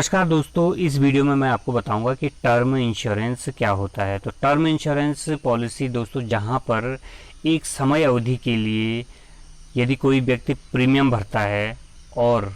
नमस्कार दोस्तों, इस वीडियो में मैं आपको बताऊंगा कि टर्म इंश्योरेंस क्या होता है। तो टर्म इंश्योरेंस पॉलिसी दोस्तों, जहां पर एक समय अवधि के लिए यदि कोई व्यक्ति प्रीमियम भरता है और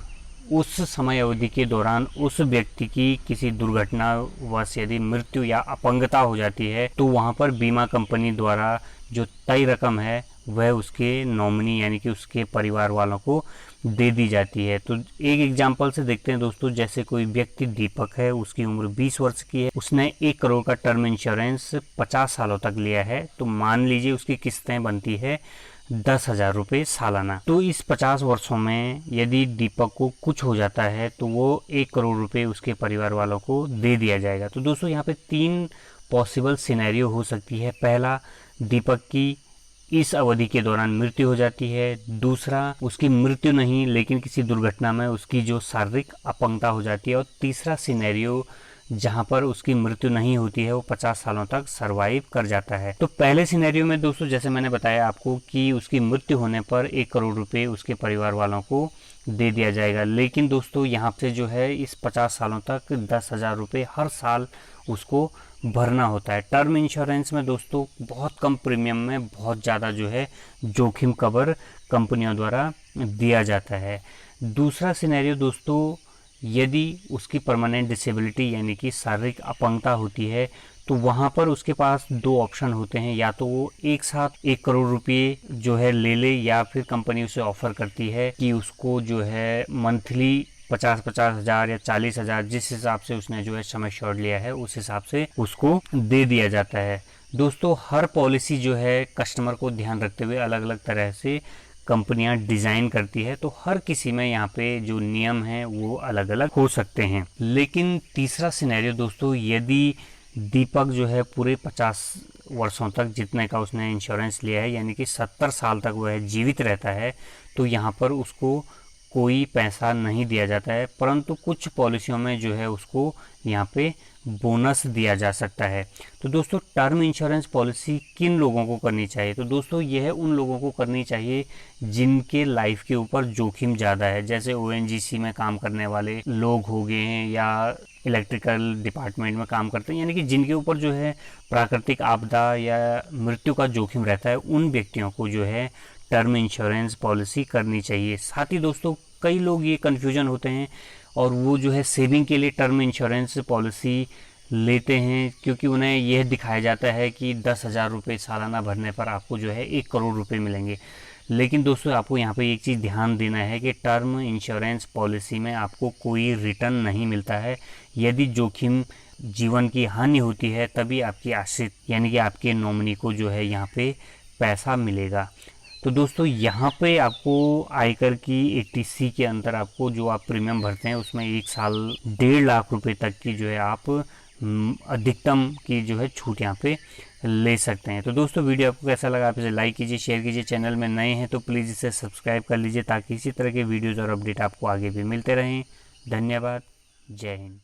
उस समय अवधि के दौरान उस व्यक्ति की किसी दुर्घटनावश यदि मृत्यु या अपंगता हो जाती है तो वहां पर बीमा कंपनी द्वारा जो तय रकम है वह उसके नॉमिनी यानी कि उसके परिवार वालों को दे दी जाती है। तो एक एग्जांपल से देखते हैं दोस्तों, जैसे कोई व्यक्ति दीपक है, उसकी उम्र 20 वर्ष की है, उसने 1 करोड़ का टर्म इंश्योरेंस 50 सालों तक लिया है। तो मान लीजिए उसकी किस्तें बनती है 10,000 रुपये सालाना। तो इस 50 वर्षों में यदि दीपक को कुछ हो जाता है तो वो 1 करोड़ रुपये उसके परिवार वालों को दे दिया जाएगा। तो दोस्तों यहाँ पे 3 पॉसिबल सिनेरियो हो सकती है। पहला, दीपक की इस अवधि के दौरान मृत्यु हो जाती है। दूसरा, उसकी मृत्यु नहीं लेकिन किसी दुर्घटना में उसकी जो शारीरिक अपंगता हो जाती है। और तीसरा सिनेरियो जहां पर उसकी मृत्यु नहीं होती है, वो 50 सालों तक सरवाइव कर जाता है। तो पहले सिनेरियो में दोस्तों, जैसे मैंने बताया आपको कि उसकी मृत्यु होने पर 1 करोड़ रुपए उसके परिवार वालों को दे दिया जाएगा। लेकिन दोस्तों यहाँ पे जो है इस 50 सालों तक 10,000 रुपये हर साल उसको भरना होता है। टर्म इंश्योरेंस में दोस्तों बहुत कम प्रीमियम में बहुत ज़्यादा जो है जोखिम कवर कंपनियों द्वारा दिया जाता है। दूसरा सिनेरियो दोस्तों, यदि उसकी परमानेंट डिसेबिलिटी यानी कि शारीरिक अपंगता होती है तो वहाँ पर उसके पास 2 ऑप्शन होते हैं। या तो वो एक साथ 1 करोड़ रुपये जो है ले ले, या फिर कंपनी उसे ऑफर करती है कि उसको जो है मंथली 50-50 हज़ार या 40 हज़ार, जिस हिसाब से उसने जो है सम एश्योर्ड लिया है उस हिसाब से उसको दे दिया जाता है। दोस्तों हर पॉलिसी जो है कस्टमर को ध्यान रखते हुए अलग अलग तरह से कंपनियां डिज़ाइन करती है। तो हर किसी में यहाँ पे जो नियम हैं वो अलग अलग हो सकते हैं। लेकिन तीसरा सिनेरियो दोस्तों, यदि दीपक जो है पूरे 50 वर्षों तक जितने का उसने इंश्योरेंस लिया है यानी कि 70 साल तक वह जीवित रहता है, तो यहाँ पर उसको कोई पैसा नहीं दिया जाता है। परंतु कुछ पॉलिसियों में जो है उसको यहाँ पे बोनस दिया जा सकता है। तो दोस्तों टर्म इंश्योरेंस पॉलिसी किन लोगों को करनी चाहिए? तो दोस्तों यह उन लोगों को करनी चाहिए जिनके लाइफ के ऊपर जोखिम ज़्यादा है। जैसे ओएनजीसी में काम करने वाले लोग हो गए हैं या इलेक्ट्रिकल डिपार्टमेंट में काम करते हैं, यानी कि जिनके ऊपर जो है प्राकृतिक आपदा या मृत्यु का जोखिम रहता है, उन व्यक्तियों को जो है टर्म इंश्योरेंस पॉलिसी करनी चाहिए। साथ ही दोस्तों कई लोग ये कन्फ्यूजन होते हैं और वो जो है सेविंग के लिए टर्म इंश्योरेंस पॉलिसी लेते हैं, क्योंकि उन्हें यह दिखाया जाता है कि 10,000 रुपये सालाना भरने पर आपको जो है 1 करोड़ रुपये मिलेंगे। लेकिन दोस्तों आपको यहाँ पे एक चीज़ ध्यान देना है कि टर्म इंश्योरेंस पॉलिसी में आपको कोई रिटर्न नहीं मिलता है। यदि जोखिम जीवन की हानि होती है तभी आपकी आश्रित यानी कि आपके नॉमिनी को जो है यहाँ पे पैसा मिलेगा। तो दोस्तों यहाँ पे आपको आयकर की 80C के अंदर आपको जो आप प्रीमियम भरते हैं उसमें 1 साल 1.5 लाख रुपए तक की जो है आप अधिकतम की जो है छूट यहाँ पे ले सकते हैं। तो दोस्तों वीडियो आपको कैसा लगा? आप इसे लाइक कीजिए, शेयर कीजिए। चैनल में नए हैं तो प्लीज़ इसे सब्सक्राइब कर लीजिए ताकि इसी तरह के वीडियोज़ और अपडेट आपको आगे भी मिलते रहें। धन्यवाद। जय हिंद।